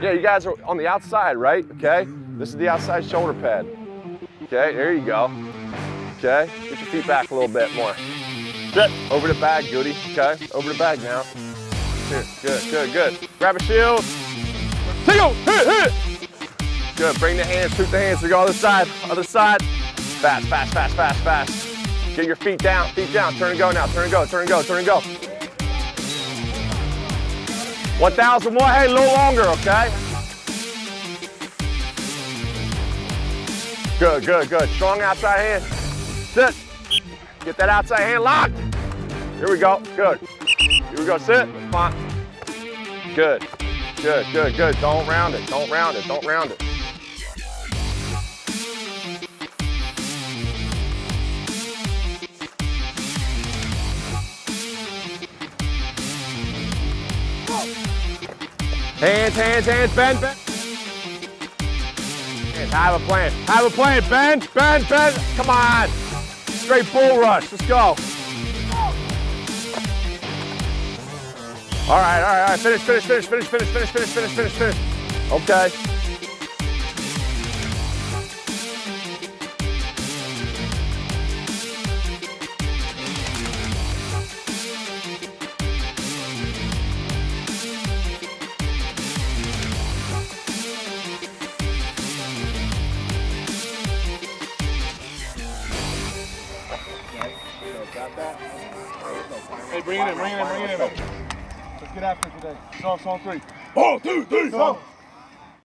Yeah, you guys are on the outside, right? Okay. This is the outside shoulder pad. Okay, there you go. Okay, get your feet back a little bit more. Sit, over the bag, Goody. Okay, over the bag now. Here, good. Grab a shield. Take go, hit. Good, bring the hands, sweep the hands. We go other side. Fast. Get your feet down. Turn and go now, turn and go. 1,001, hey, a little longer, okay? Good. Strong outside hand. Sit. Get that outside hand locked. Here we go. Good. Here we go. Sit. Come on. Good. Don't round it. Hands, bend. Have a plan, bend. Come on. Straight bull rush, let's go. All right, finish. Okay. Hey, bring it in. Let's get after it today. It's on 3. 1, 2, 3, go.